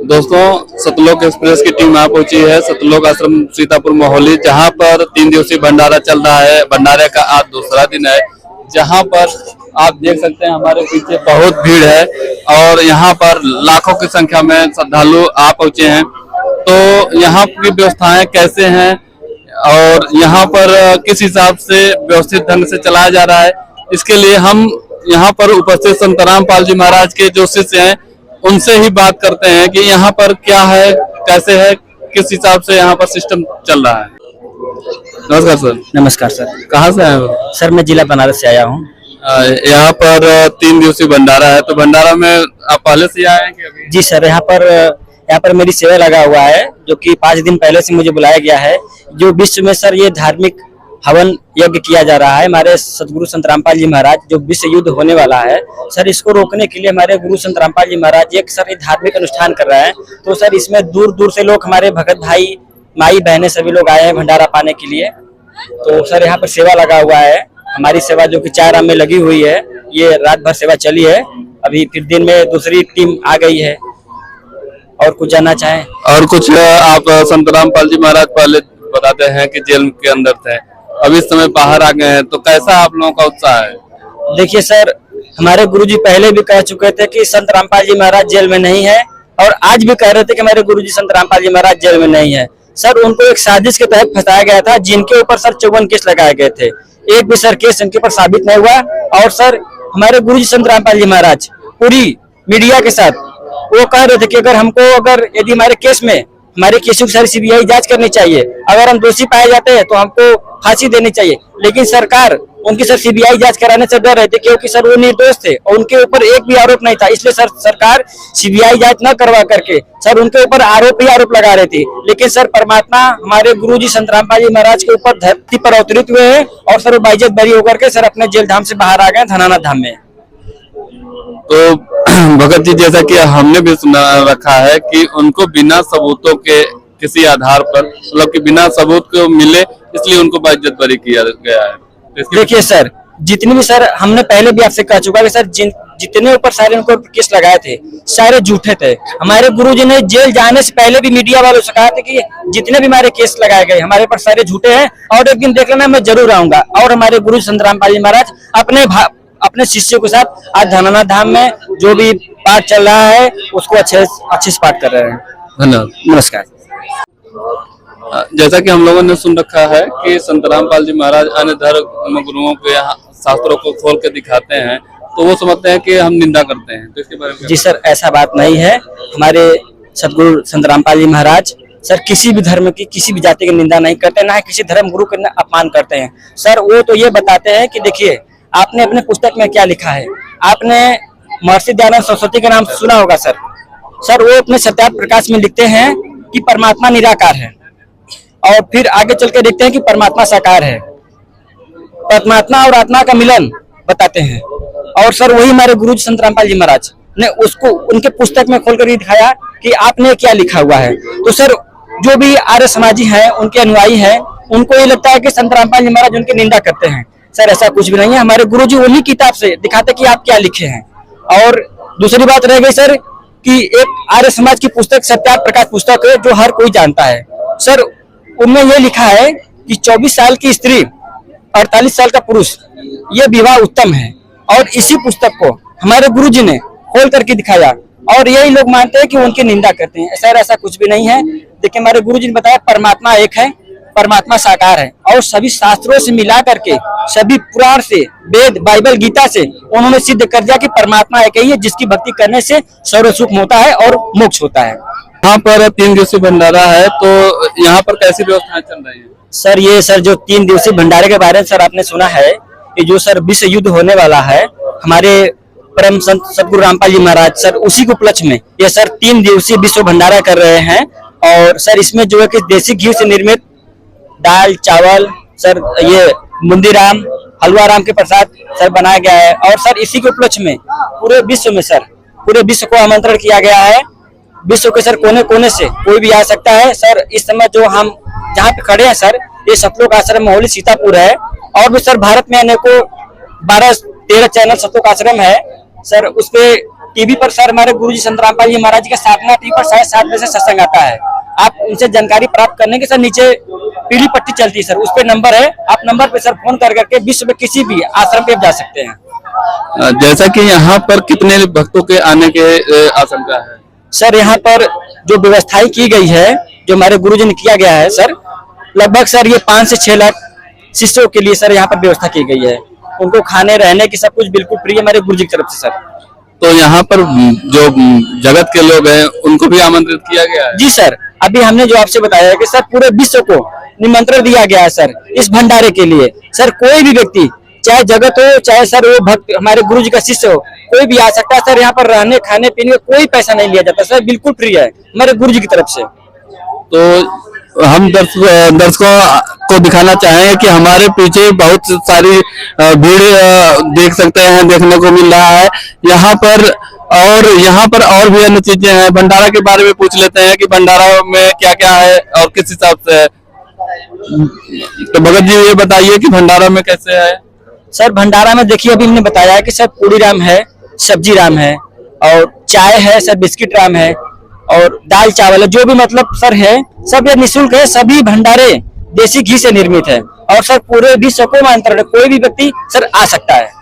दोस्तों, सतलोक एक्सप्रेस की टीम यहाँ पहुंची है सतलोक आश्रम सीतापुर मोहाली, जहाँ पर 3 दिवसीय भंडारा चल रहा है। भंडारे का आज दूसरा दिन है, जहाँ पर आप देख सकते हैं हमारे पीछे बहुत भीड़ है और यहाँ पर लाखों की संख्या में श्रद्धालु आ पहुंचे हैं। तो यहाँ की व्यवस्थाएं कैसे हैं और यहाँ पर किस हिसाब से व्यवस्थित ढंग से चलाया जा रहा है, इसके लिए हम यहाँ पर उपस्थित संत रामपाल जी महाराज के जो शिष्य हैं उनसे ही बात करते हैं कि यहाँ पर क्या है, कैसे है, किस हिसाब से यहाँ पर सिस्टम चल रहा है। नमस्कार सर। नमस्कार सर। कहाँ से आए हो? सर मैं जिला बनारस से आया हूँ। यहाँ पर 3 दिवसीय भंडारा है, तो भंडारा में आप पहले से आए हैं कि अभी? जी सर, यहाँ पर मेरी सेवा लगा हुआ है, जो कि 5 दिन पहले से मुझे बुलाया गया है। जो विश्व में सर ये धार्मिक हवन यज्ञ किया जा रहा है, हमारे सतगुरु संत रामपाल जी महाराज, जो विश्व युद्ध होने वाला है सर, इसको रोकने के लिए हमारे गुरु संत रामपाल जी महाराज एक सर धार्मिक अनुष्ठान कर रहे हैं। तो सर इसमें दूर दूर से लोग, हमारे भगत भाई, माई बहनें, सभी लोग आए हैं भंडारा पाने के लिए। तो सर यहाँ पर सेवा लगा हुआ है, हमारी सेवा जो कि 4 में लगी हुई है, ये रात भर सेवा चली है। अभी फिर दिन में दूसरी टीम आ गई है। और कुछ जानना चाहें? और कुछ आप संत रामपाल जी महाराज पहले बताते हैं कि जेल के अंदर थे, अभी इस समय बाहर आ गए हैं, तो कैसा आप लोगों का उत्साह है? देखिए सर, हमारे गुरुजी पहले भी कह चुके थे कि संत रामपाल जी महाराज जेल में नहीं है, और आज भी कह रहे थे कि हमारे गुरुजी संत रामपाल जी महाराज जेल में नहीं है। सर उनको एक साजिश के तहत फंसाया गया था, जिनके ऊपर सर 54 केस लगाए गए थे। एक भी सर केस इनके ऊपर साबित नहीं हुआ। और सर हमारे गुरुजी संत रामपाल जी महाराज पूरी मीडिया के साथ वो कह रहे थे कि अगर यदि हमारे केस में, हमारे केसों की सारी सीबीआई जांच करनी चाहिए, अगर हम दोषी पाए जाते हैं तो हमको फांसी देनी चाहिए। लेकिन सरकार उनकी सर सीबीआई जांच कराने से डर रहे थे, क्योंकि सर वो निर्दोष थे और उनके ऊपर एक भी आरोप नहीं था। इसलिए सर सरकार सीबीआई जांच न करवा करके सर उनके ऊपर आरोप ही आरोप लगा रही थी। लेकिन सर परमात्मा हमारे गुरुजी संत रामपाल जी महाराज के ऊपर धरती पर अवतरित हुए हैं और सर वो बाइज्जत बरी होकर के सर अपने जेल धाम से बाहर आ गए, धनानाथ धाम में। तो भगत जी, जैसा कि हमने भी सुना रखा है कि उनको बिना सबूतों के, किसी आधार पर, मतलब कि बिना सबूत को मिले, इसलिए उनको बाइज्जत बरी किया गया है। देखिए सर, जितनी भी सर हमने पहले भी आपसे कह चुका है कि सर जितने ऊपर सारे उनको केस लगाए थे सारे झूठे थे। हमारे गुरुजी ने जेल जाने से पहले भी मीडिया वालों से कहा था कि जितने भी हमारे केस लगाए गए हमारे ऊपर सारे झूठे हैं, और एक दिन देख लेना मैं जरूर आऊंगा। और हमारे गुरु संत रामपाल जी महाराज अपने शिष्यों के साथ आज धनानाथ धाम में जो भी पाठ चल रहा है उसको अच्छे से पाठ कर रहे हैं। धन्यवाद। नमस्कार। जैसा कि हम लोगों ने सुन रखा है कि संत रामपाल जी महाराज अन्य धर्म गुरुओं के यहाँ शास्त्रों को खोल के दिखाते हैं, तो वो समझते हैं कि हम निंदा करते हैं, तो इसके बारे में? जी सर, ऐसा बात नहीं है। हमारे सतगुरु संत रामपाल जी महाराज सर किसी भी धर्म की, किसी भी जाति की निंदा नहीं करते, ना किसी धर्म गुरु का अपमान करते हैं। सर वो तो ये बताते हैं कि देखिए, आपने अपने पुस्तक में क्या लिखा है। आपने महर्षि दयानंद सरस्वती का नाम सुना होगा सर। सर वो अपने सत्यार्थ प्रकाश में लिखते हैं कि परमात्मा निराकार है, और फिर आगे चल के देखते हैं कि परमात्मा साकार है। परमात्मा और आत्मा का मिलन बताते हैं। और सर वही हमारे गुरु संत रामपाल जी महाराज ने उसको उनके पुस्तक में खोल कर दिखाया कि आपने क्या लिखा हुआ है। तो सर जो भी आर्य समाजी हैं, उनके अनुयायी हैं, उनको ये लगता है कि संत रामपाल जी महाराज उनकी निंदा करते हैं। सर ऐसा कुछ भी नहीं है। हमारे गुरुजी उन्हीं किताब से दिखाते कि आप क्या लिखे हैं। और दूसरी बात रह गई सर कि एक आर्य समाज की पुस्तक सत्यार्थ प्रकाश पुस्तक है, जो हर कोई जानता है। सर उनमें यह लिखा है कि 24 साल की स्त्री 48 साल का पुरुष, ये विवाह उत्तम है। और इसी पुस्तक को हमारे गुरुजी ने खोल करके दिखाया, और यही लोग मानते हैं कि उनकी निंदा करते हैं। सर ऐसा कुछ भी नहीं है। देखिए, हमारे गुरुजी ने बताया परमात्मा एक है, परमात्मा साकार है, और सभी शास्त्रों से मिला करके, सभी पुराण से, वेद, बाइबल, गीता से उन्होंने सिद्ध कर दिया कि परमात्मा एक ही है, जिसकी भक्ति करने से सर्व सुख होता है और मोक्ष होता है। यहाँ पर 3 दिवसीय भंडारा है, तो यहाँ पर कैसी व्यवस्थाएं चल रही है? सर ये सर जो 3 दिवसीय भंडारे के बारे में सर आपने सुना है कि जो सर विश्व युद्ध होने वाला है, हमारे परम संत सतगुरु रामपाल जी महाराज सर उसी के उपलक्ष्य में ये सर 3 दिवसीय विश्व भंडारा कर रहे हैं। और सर इसमें जो है कि देसी घी से निर्मित दाल, चावल, सर ये मुंदीराम, हलवा राम के प्रसाद सर बनाया गया है। और सर इसी के उपलक्ष्य में पूरे विश्व में सर, पूरे विश्व को आमंत्रण किया गया है। विश्व के सर कोने कोने से कोई भी आ सकता है। सर इस समय जो हम जहाँ पे खड़े हैं सर, ये सतलोक आश्रम मोहाली सीतापुर है। और भी सर भारत में अनेकों 12-13 चैनल सतलोक आश्रम है। सर उसपे टीवी पर सर हमारे गुरुजी संत रामपाल जी महाराज का साधना टीवी पर 7:30 बजे से सत्संग आता है। आप उनसे जानकारी प्राप्त करने के सर नीचे पीली पट्टी चलती है सर, उस पे नंबर है, आप नंबर पे सर फोन कर करके विश्व में किसी भी आश्रम पे आप जा सकते हैं। जैसा कि यहाँ पर कितने भक्तों के आने के आशंका है? सर यहाँ पर जो व्यवस्थाएं की गई है, जो हमारे गुरुजी ने किया गया है सर, लगभग सर ये 5 से 6 लाख शिष्यों के लिए सर यहाँ पर व्यवस्था की गई है। उनको खाने रहने की सब कुछ बिल्कुल फ्री हमारे गुरुजी की तरफ से सर। तो यहाँ पर जो जगत के लोग हैं उनको भी आमंत्रित किया गया है? जी सर, अभी हमने जो आपसे बताया है कि सर पूरे विश्व को निमंत्रण दिया गया है सर इस भंडारे के लिए। सर कोई भी व्यक्ति, चाहे जगत हो चाहे सर वो भक्त हमारे गुरुजी का शिष्य हो, कोई भी आ सकता है सर। यहाँ पर रहने खाने पीने का कोई पैसा नहीं लिया जाता सर, बिल्कुल फ्री है हमारे गुरुजी की तरफ से। तो हम दर्शकों को दिखाना चाहेंगे कि हमारे पीछे बहुत सारी भीड़ देख सकते हैं, देखने को मिल रहा है यहाँ पर। और यहाँ पर और भी अन्य चीजें हैं। भंडारा के बारे में पूछ लेते हैं कि भंडारा में क्या क्या है और किस हिसाब से है। तो भगत जी ये बताइए कि भंडारा में कैसे है? सर भंडारा में देखिए अभी हमने बताया है कि सर पूरी राम है, सब्जी राम है और चाय है सर, बिस्किट राम है और दाल चावल है, जो भी मतलब सर है सब ये निःशुल्क है। सभी भंडारे देसी घी से निर्मित है और सर पूरे विश्व को आमंत्रण है, कोई भी व्यक्ति सर आ सकता है।